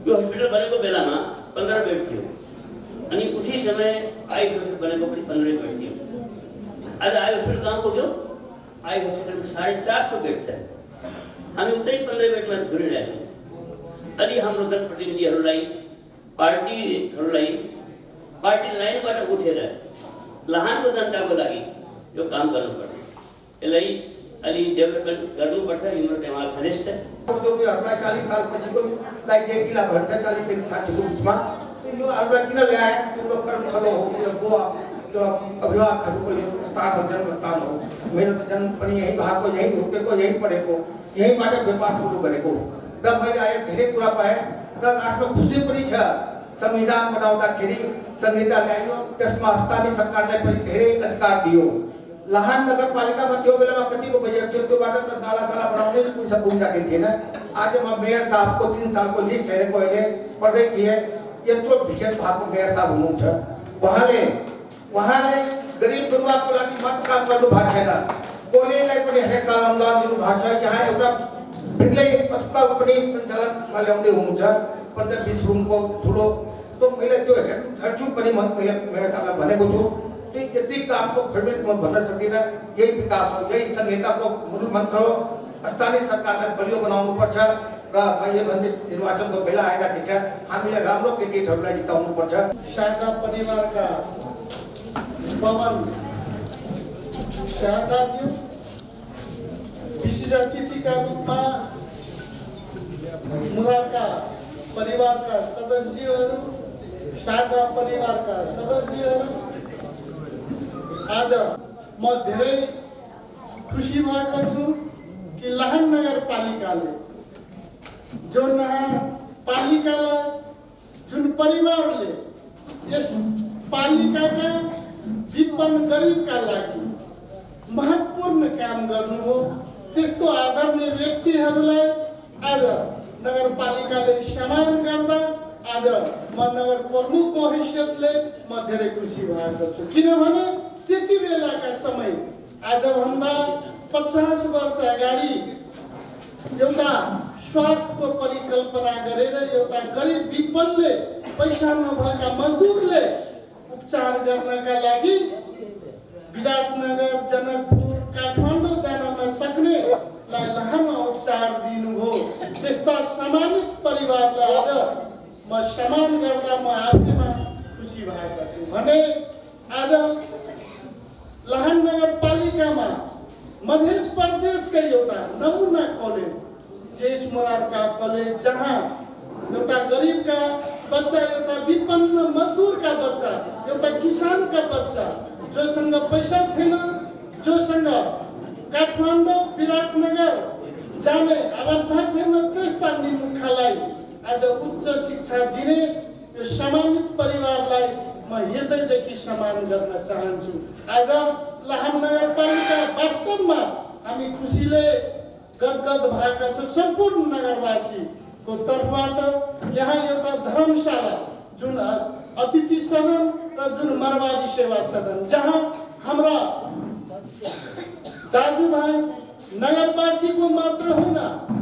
यो हस्पिटल बनेको बेलामा 15 बेड थियो अनि उसी समय आई हस्पिटल बनेको पनि 15 बेड थियो। आज आई हस्पिटल कहाँ पुग्यो? आई हस्पिटलमा 450 बेड छ। हामी उतै 15 बेडमा झुलिरहेको। अनि हाम्रो जनप्रतिनिधिहरूलाई पार्टीहरूलाई पार्टी लाइनबाट उठेर लहानको जनताको लागि यो काम गर्नुपर्छ। यसलाई अलि डेभलपमेन्ट गर्नुपर्छ। हाम्रो नेवार सदस्य उद्योगीहरूलाई 40 साल पछिको लाइक जिल्ला भन्छ 40 देखि 60 को बिचमा यो अरूलाई किन ल्याए? तिम्रो कर्मथलो हो कि बुवा त्यो अभिभावकहरूको यो स्थान हो, जन्मस्थान हो। मेरो त जन्म पनि यही भएको, यही हुर्केको, यही पढेको, यहीबाट व्यापार सुरु गरेको र मैले आए धेरै कुरा पाएँ र आफ्नो खुसी पनि छ। संविधान बनाउँदाखेरि संहिता ल्याइयो, त्यसमा स्थानीय सरकारलाई पनि धेरै अधिकार दियो। लहान नगरपालिकामा त्यो बेलामा कतिको बजेट थियो, त्योबाट त नालासाला बनाउने पैसा पुगिरहेको थिएन। आज म मेयर साहबको 3 सालको लिस्ट हेरेको अहिले पढ्दै थिएँ। यत्रो भिजन भएको मेयर साहब हुनुहुन्छ। उहाँले गरिब गुरुवाको लागि मात्र काम गर्नु भएको छैन, कोलेलाई पनि हरेक साल अनुदान दिनु भएको छ। यहाँ एउटा बेग्लै अस्पताल पनि सञ्चालनमा ल्याउँदै हुनुहुन्छ, 15-20 रुमको ठुलो। तो मैले त्यो हेर्छु पनि म मेयर साहबलाई भनेको छु। यति कामको फरमेट म भन्न सक्दिनँ। यही विकास हो, यही संहिताको मूल मन्त्र हो। स्थानीय सरकारलाई बलियो बनाउनुपर्छ र मैले भन्दै निर्वाचनको बेला आइरहेको छ, हामीले राम्रो क्यान्डिडेटहरूलाई जिताउनुपर्छ। शारदा परिवारका पवन शारदाज्यू विशेष अतिथिका रूपमा मुरारका परिवारका सदस्यहरू, शारदा परिवारका सदस्यहरू, आज म धेरै खुसी भएको छु कि लहान नगरपालिकाले जो नगरपालिकालाई जुन परिवारले यस पालिकाका विपन्न गरिबका लागि महत्त्वपूर्ण काम गर्नु हो, त्यस्तो आदरणीय व्यक्तिहरूलाई आज नगरपालिकाले सम्मान गर्दा आज म नगर प्रमुखको हैसियतले म धेरै खुसी भएको छु। किनभने त्यति बेलाका समय आजभन्दा 50 वर्ष अगाडि एउटा स्वास्थ्यको परिकल्पना गरेर एउटा गरिब विपन्नले पैसा नभएका मजदुरले उपचार गर्नका लागि विराटनगर, जनकपुर, काठमाडौँ जान नसक्नेलाई लामो उपचार दिनुभयो। त्यस्ता सम्मानित परिवारलाई आज म सम्मान गर्दा म आफैमा खुसी भएको छु। भने आज लहान नगरपालिकामा मध्य प्रदेशकै एउटा नमुना कलेज जेस मुरारका कलेज, जहाँ एउटा गरिबका बच्चा, एउटा विपन्न मजदुरका बच्चा, एउटा किसानका बच्चा जोसँग पैसा छैन, जोसँग काठमाडौँ, विराटनगर जाने अवस्था छैन, त्यस्ता निमुखालाई आज उच्च शिक्षा दिने यो सम्मानित परिवारलाई म हृदयदेखि सम्मान गर्न चाहन्छु। आज लहान नगरपालिका वास्तवमा हामी खुसीले गदगद भएका छौँ। सम्पूर्ण नगरवासीको तर्फबाट यहाँ एउटा धर्मशाला, जुन अतिथि सदन र जुन मरवादी सेवा सदन, जहाँ हाम्रा दाजुभाइ नगरवासीको मात्र होइन,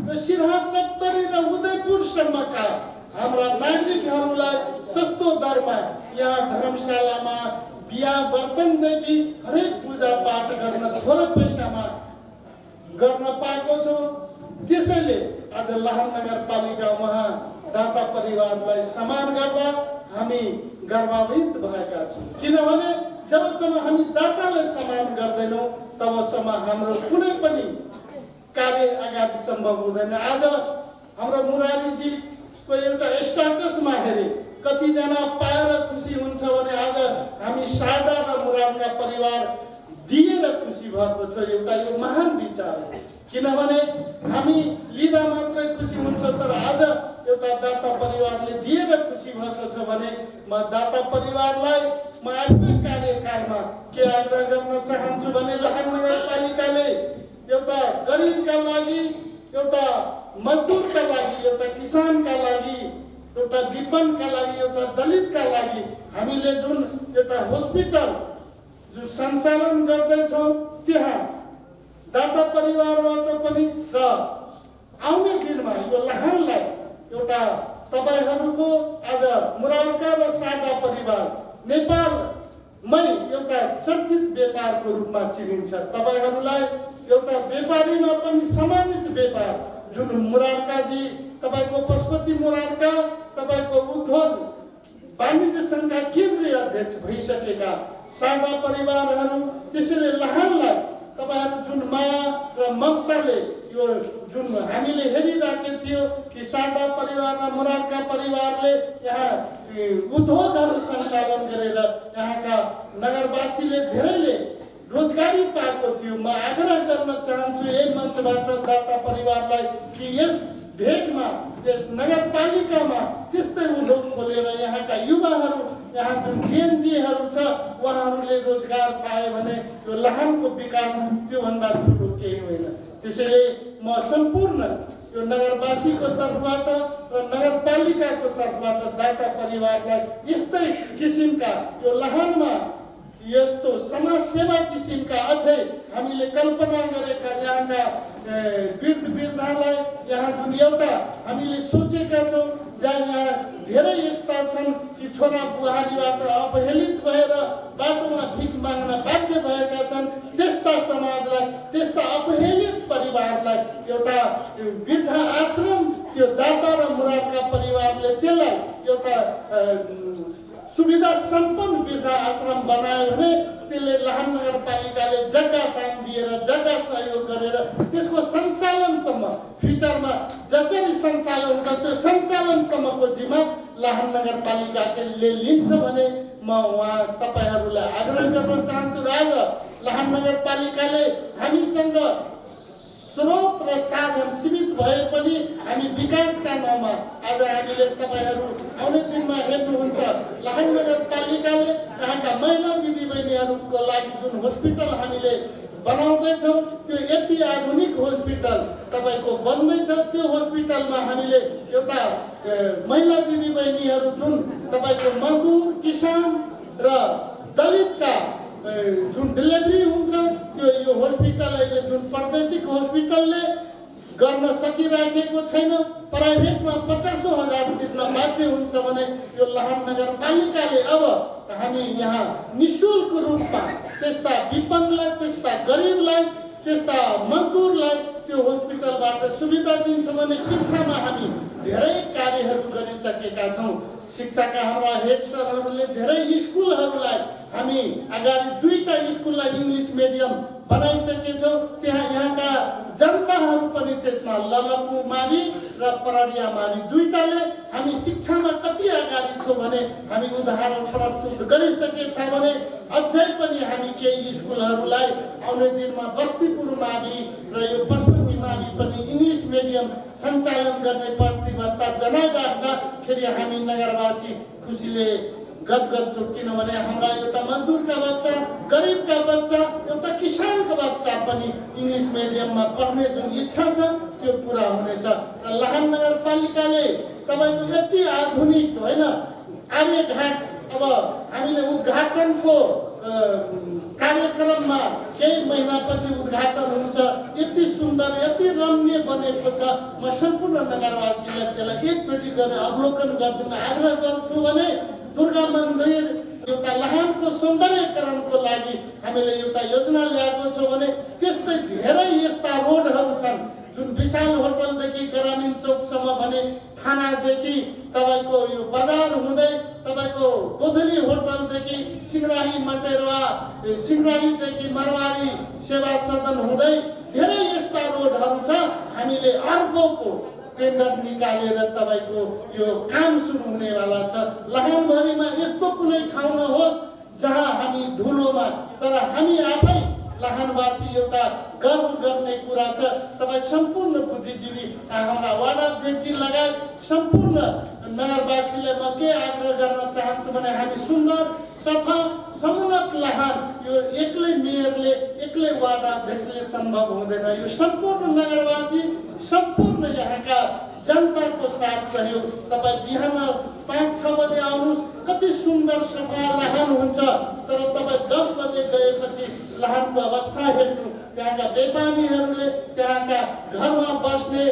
यो सिरहा 70 र उदयपुरसम्मका हाम्रा नागरिकहरूलाई सस्तो दरमा यहाँ धर्मशालामा बिहा बर्तनदेखि हरेक पूजा पाठ गर्न थोरै पैसामा गर्न पाएको छौँ। त्यसैले आज लहान नगरपालिका उहाँ दाता परिवारलाई सम्मान गर्दा हामी गर्वान्वित भएका छौँ। किनभने जबसम्म हामी दातालाई सम्मान गर्दैनौँ तबसम्म हाम्रो कुनै पनि कार्य अगाडि सम्भव हुँदैन। आज हाम्रो मुरारीजीको एउटा स्ट्याटसमा हेरे कतिजना पाएर खुसी हुन्छ भने आज हामी शारदा र मुरारका परिवार दिएर खुसी भएको छ। एउटा यो महान विचार हो। किनभने हामी लिँदा मात्रै खुसी हुन्छ, तर आज एउटा दाता परिवारले दिएर खुसी भएको छ भने म दाता परिवारलाई म आफ्नै कार्यकालमा के आग्रह गर्न चाहन्छु भने लहान नगरपालिकाले एउटा गरिबका लागि, एउटा मजदुरका लागि, एउटा किसानका लागि, एउटा विपन्नका लागि, एउटा दलितका लागि हामीले जुन एउटा हस्पिटल जुन सञ्चालन गर्दैछौँ, त्यहाँ दाता परिवारबाट पनि र आउने दिनमा यो लहानलाई एउटा तपाईहरूको आज मुरारका र सागा परिवार नेपालमै एउटा चर्चित व्यापारको रूपमा चिनिन्छ। तपाईहरूलाई एउटा व्यापारीमा पनि सम्मानित व्यापार जुन मुरारकाजी, तपाईँको पशुपति मुरारका, तपाईँको उद्योग वाणिज्य सङ्घका केन्द्रीय अध्यक्ष भइसकेका सागा परिवारहरू, त्यसैले लहानलाई तपाईँहरू जुन माया र ममताले यो जुन हामीले हेरिराखेको थियो कि सागा परिवार र मुरारका परिवारले यहाँ उद्योगहरू सञ्चालन गरेर यहाँका नगरवासीले धेरैले रोजगारी पाएको थियो। म आग्रह गर्न चाहन्छु यही मञ्चबाट दाता परिवारलाई कि यस भेगमा, यस नगरपालिकामा त्यस्तै उद्योग खोलेर यहाँका युवाहरू, यहाँ जुन जेएनजीहरू छ उहाँहरूले रोजगार पाए भने यो लहानको विकास त्योभन्दा ठुलो केही होइन। त्यसैले म सम्पूर्ण यो नगरवासीको तर्फबाट र नगरपालिकाको तर्फबाट दाता परिवारलाई यस्तै किसिमका यो लहानमा यस्तो समाज सेवा किसिमका अझै हामीले कल्पना गरेका यहाँका वृद्ध वृद्धालाई यहाँ जुन एउटा हामीले सोचेका छौँ जहाँ यहाँ धेरै यस्ता छन् कि छोरा बुहारीबाट अपहेलित भएर बाटोमा भिख माग्न बाध्य भएका छन्, त्यस्ता समाजलाई, त्यस्ता अपहेलित परिवारलाई एउटा वृद्ध आश्रम त्यो दाता र मुरारका परिवारले त्यसलाई एउटा सुविधा सम्पन्न वृद्ध आश्रम बनायो भने त्यसले लहान नगरपालिकाले जग्गा दान दिएर जग्गा सहयोग गरेर त्यसको सञ्चालनसम्म फ्युचरमा जसरी सञ्चालन हुन्छ त्यो सञ्चालनसम्मको जिम्मा लहान नगरपालिकाले लिन्छ भने म उहाँ तपाईँहरूलाई आग्रह गर्न चाहन्छु। र आज लहान नगरपालिकाले हामीसँग स्रोत र साधन सीमित भए पनि हामी विकासका नाममा आज हामीले तपाईँहरू आउने दिनमा हेर्नुहुन्छ लहान नगरपालिकाले यहाँका महिला दिदीबहिनीहरूको लागि जुन हस्पिटल हामीले बनाउँदैछौँ त्यो यति आधुनिक हस्पिटल तपाईँको बन्दैछ। त्यो हस्पिटलमा हामीले एउटा महिला दिदीबहिनीहरू जुन तपाईँको मजदुर, किसान र दलितका जुन डेलिभरी हुन्छ त्यो यो हस्पिटल अहिले जुन प्रादेशिक हस्पिटलले गर्न सकिराखेको छैन, प्राइभेटमा 50,000 तिर्न बाध्य हुन्छ भने यो लहान नगरपालिकाले अब हामी यहाँ निःशुल्क रूपमा त्यस्ता विपन्नलाई, त्यस्ता गरिबलाई, त्यस्ता मजदुरलाई त्यो हस्पिटलबाट सुविधा दिन्छौँ भने शिक्षामा हामी धेरै कार्यहरू गरिसकेका छौँ। शिक्षाका हाम्रा हेड सरहरूले धेरै स्कुलहरूलाई हामी अगाडि 2टा स्कुललाई इङ्ग्लिस मिडियम बनाइसकेछौँ। त्यहाँ यहाँका जनताहरू पनि त्यसमा ललकुमारी र परडियामारी 2टाले हामी शिक्षामा कति अगाडि छौँ भने हामी उदाहरण प्रस्तुत गरिसकेछ भने अझै पनि हामी केही स्कुलहरूलाई आउने दिनमा बस्तीपुर मावि र यो पशुपति मावि पनि इङ्ग्लिस मिडियम सञ्चालन गर्ने प्रतिबद्धता जनाइराख्दाखेरि हामी नगरवासी खुसीले गदगद छौँ। किनभने हाम्रा एउटा मजदुरका बच्चा, गरिबका बच्चा, एउटा किसानका बच्चा पनि इङ्ग्लिस मिडियममा पढ्ने जुन इच्छा छ त्यो पुरा हुनेछ। र लहान नगरपालिकाले तपाईँको यति आधुनिक होइन आर्यघाट अब हामीले उद्घाटनको कार्यक्रममा केही महिनापछि उद्घाटन हुन्छ, यति सुन्दर यति रम्य बनेको छ। म सम्पूर्ण नगरवासीलाई त्यसलाई एकचोटि गरेर अवलोकन गरिदिन आग्रह गर्छु भने दुर्गा मन्दिर एउटा लहानको सौन्दर्यकरणको लागि हामीले एउटा योजना ल्याएको छौँ भने त्यस्तै धेरै यस्ता रोडहरू छन् जुन विशाल होटलदेखि ग्रामीण चौकसम्म भने थानादेखि तपाईँको यो बजार हुँदै तपाईँको गोधली होटलदेखि सिंहराही मटेरवा, सिंहराहीदेखि मरवारी सेवा सदन हुँदै धेरै यस्ता रोडहरू छ। हामीले अर्कोको टेन्डर निकालेर तपाईँको यो काम सुरु हुनेवाला छ। लहानभरिमा यस्तो कुनै ठाउँ नहोस् जहाँ हामी धुलोमा, तर हामी आफै लहानवासी एउटा गर्व गर्ने कुरा छ। तपाईँ सम्पूर्ण बुद्धिजीवी हाम्रा वार्ड अध्यक्ष लगायत सम्पूर्ण नगरवासीलाई म के आग्रह गर्न चाहन्छु भने हामी सुन्दर सफा समुन्नत लहान यो एक्लै मेयरले, एक्लै वार्ड अध्यक्षले सम्भव हुँदैन। यो सम्पूर्ण नगरवासी, सम्पूर्ण यहाँका जनताको साथ सहयोग। तपाईँ बिहान 5-6 बजे आउनुहोस्, कति सुन्दर सफा लहान हुन्छ। तर तपाईँ 10 बजे गएपछि लहानको अवस्था हेर्नु त्यहाँका व्यापारीहरूले, त्यहाँका घरमा बस्ने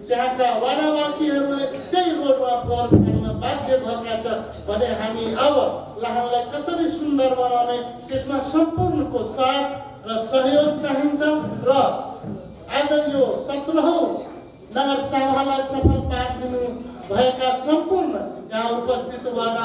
त्यहाँका वाडावासीहरूले त्यही रोडमा फोहोर फ्याँक्न बाध्य भएका छ भने हामी अब लाहानलाई कसरी सुन्दर बनाउने त्यसमा सम्पूर्णको साथ र सहयोग चाहिन्छ र आज यो 17औं नगर सभालाई सफल पारिदिनु भएका सम्पूर्ण यहाँ उपस्थित वार्ड